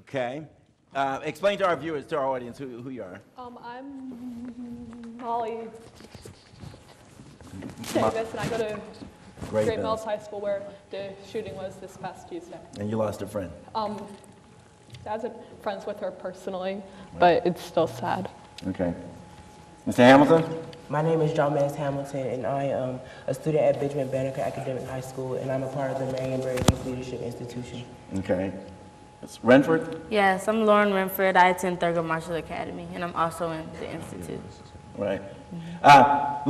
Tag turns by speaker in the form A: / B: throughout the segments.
A: Okay. Explain to our viewers, to our audience, who you are.
B: I'm Molly Davis, and I go to Great Mills High School, where the shooting was this past Tuesday.
A: And you lost a friend.
B: I wasn't friends with her personally, but it's still sad.
A: Okay. Mr. Hamilton?
C: My name is John Mans Hamilton, and I am a student at Benjamin Banneker Academic High School, and I'm a part of the Marionberry Youth Leadership Institution.
A: Okay. It's Renford?
D: Yes, I'm Lauren Renford. I attend Thurgood Marshall Academy, and I'm also in the Institute.
A: Right. How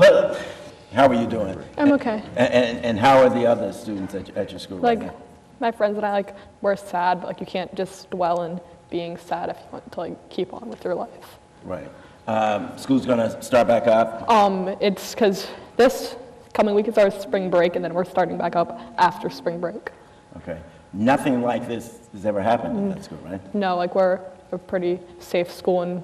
A: are you doing?
B: I'm okay.
A: And how are the other students at your school?
B: Like,
A: right now?
B: my friends and I, we're sad, but you can't just dwell in being sad if you want to keep on with your life.
A: Right. School's gonna start back up?
B: It's because this coming week is our spring break, and then we're starting back up after spring break.
A: Okay. Nothing like this has ever happened at that school, right?
B: No, we're a pretty safe school, and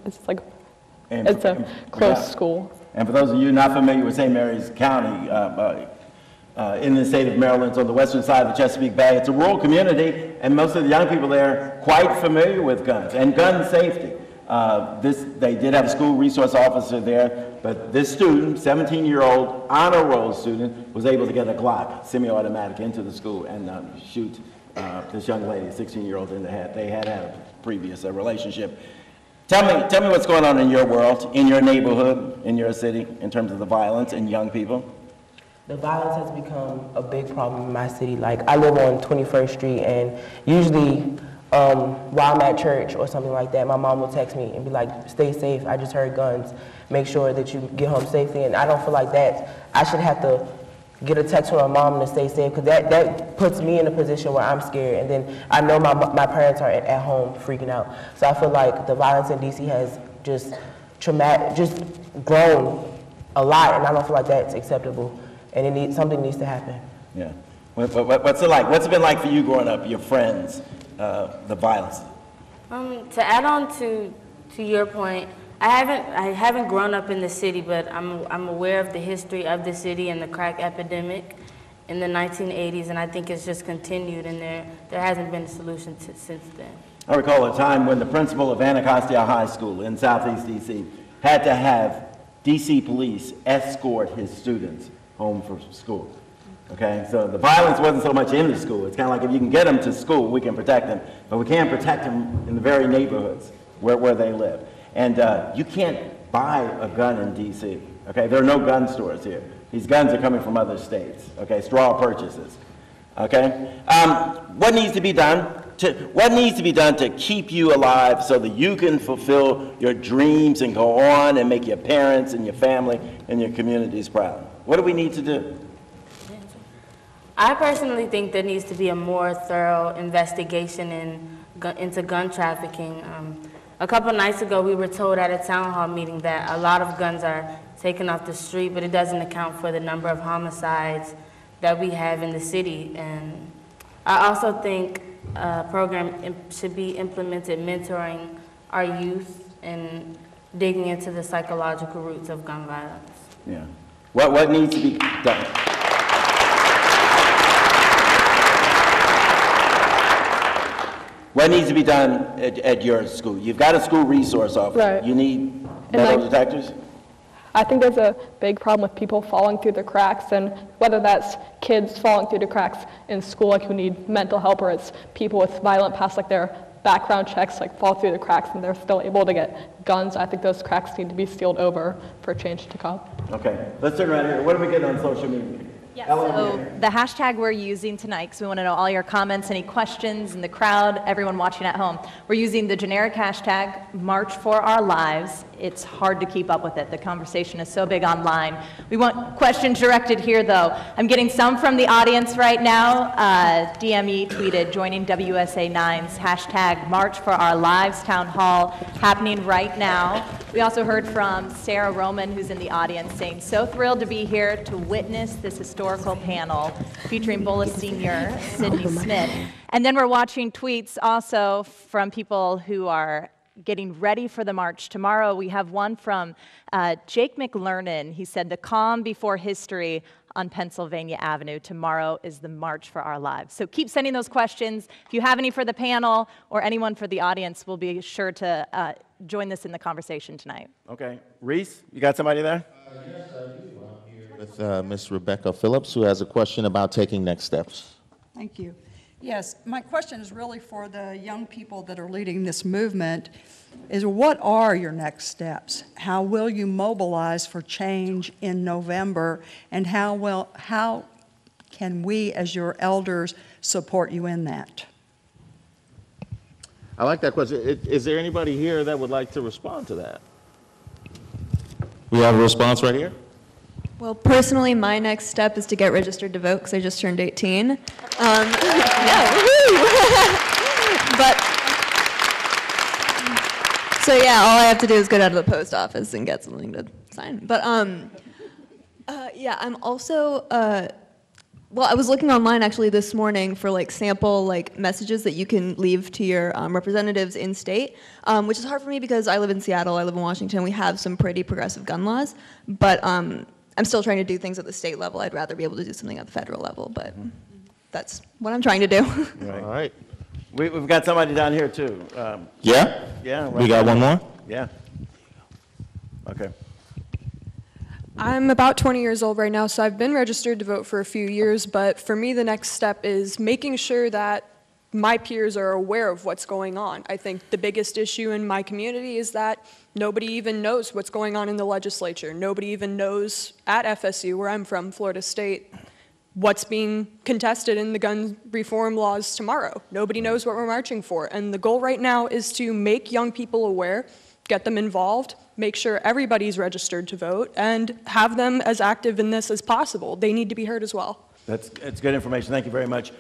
B: it's a close school.
A: And for those of you not familiar with St. Mary's County, in the state of Maryland, it's on the western side of the Chesapeake Bay. It's a rural community, and most of the young people there are quite familiar with guns and gun safety. They did have a school resource officer there, but this student, 17-year-old honor roll student, was able to get a Glock semi-automatic into the school and shoot this young lady, 16-year-old, in the head. They had a previous relationship. Tell me what's going on in your world, in your neighborhood, in your city, in terms of the violence and young people.
C: The violence has become a big problem in my city. Like, I live on 21st Street, and usually while I'm at church or something like that, my mom will text me and be like, stay safe, I just heard guns, make sure that you get home safely. And I don't feel like that I should have to get a text from my mom to stay safe, because that puts me in a position where I'm scared, and then I know my parents are at home freaking out. So I feel like the violence in DC has just grown a lot, and I don't feel like that's acceptable, and something needs to happen.
A: Yeah. What's it like? What's it been like for you growing up, your friends, the violence?
D: To add on to your point, I haven't grown up in the city, but I'm aware of the history of the city and the crack epidemic in the 1980s, and I think it's just continued, and there hasn't been a solution since then.
A: I recall a time when the principal of Anacostia High School in Southeast DC had to have DC police escort his students home from school. Okay, so the violence wasn't so much in the school. It's kind of like, if you can get them to school, we can protect them, but we can't protect them in the very neighborhoods where they live. And you can't buy a gun in D.C., okay? There are no gun stores here. These guns are coming from other states, okay? Straw purchases, okay? What needs to be done? What needs to be done to keep you alive so that you can fulfill your dreams and go on and make your parents and your family and your communities proud? What do we need to do?
D: I personally think there needs to be a more thorough investigation into gun trafficking. A couple nights ago, we were told at a town hall meeting that a lot of guns are taken off the street, but it doesn't account for the number of homicides that we have in the city. And I also think a program should be implemented mentoring our youth and digging into the psychological roots of gun violence.
A: Yeah. What needs to be done? What needs to be done at your school? You've got a school resource officer. Right. You need metal detectors?
B: I think there's a big problem with people falling through the cracks, and whether that's kids falling through the cracks in school, who need mental help, or it's people with violent past, their background checks, fall through the cracks and they're still able to get guns. I think those cracks need to be sealed over for change to come.
A: Okay, let's turn around here. What do we get on social media?
E: Yeah, so the hashtag we're using tonight, because we want to know all your comments, any questions in the crowd, everyone watching at home. We're using the generic hashtag, March for Our Lives. It's hard to keep up with it. The conversation is so big online. We want questions directed here, though. I'm getting some from the audience right now. DME tweeted, joining WSA 9's hashtag, March for Our Lives Townhall, happening right now. We also heard from Sarah Roman, who's in the audience, saying, so thrilled to be here to witness this historical panel featuring Bullis Sr., Sidney Smith. And then we're watching tweets also from people who are getting ready for the march. Tomorrow we have one from Jake McLernan. He said, "The calm before history on Pennsylvania Avenue. Tomorrow is the March for Our Lives." So keep sending those questions. If you have any for the panel or anyone for the audience, we'll be sure to join this in the conversation tonight.
A: Okay. Reese, you got somebody there?
F: Yes, I do. I'm here with Ms. Rebecca Phillips, who has a question about taking next steps.
G: Thank you. Yes, my question is really for the young people that are leading this movement, is what are your next steps? How will you mobilize for change in November, and how can we as your elders support you in that?
F: I like that question. Is there anybody here that would like to respond to that? We have a response right here.
H: Well, personally, my next step is to get registered to vote because I just turned 18. Yeah, woohoo! But, so yeah, all I have to do is go down to the post office and get something to sign. But, yeah, I'm also, well, I was looking online actually this morning for like sample like messages that you can leave to your representatives in state, which is hard for me because I live in Seattle, I live in Washington, we have some pretty progressive gun laws, but I'm still trying to do things at the state level. I'd rather be able to do something at the federal level, but that's what I'm trying to do.
A: Right.
F: All right.
A: We've got somebody down here too.
F: Yeah?
A: Yeah.
F: We got one more?
A: Yeah. Okay.
I: I'm about 20 years old right now, so I've been registered to vote for a few years, but for me the next step is making sure that my peers are aware of what's going on. I think the biggest issue in my community is that nobody even knows what's going on in the legislature. Nobody even knows at FSU, where I'm from, Florida State, what's being contested in the gun reform laws tomorrow. Nobody knows what we're marching for. And the goal right now is to make young people aware, get them involved, make sure everybody's registered to vote, and have them as active in this as possible. They need to be heard as well.
A: That's good information. Thank you very much.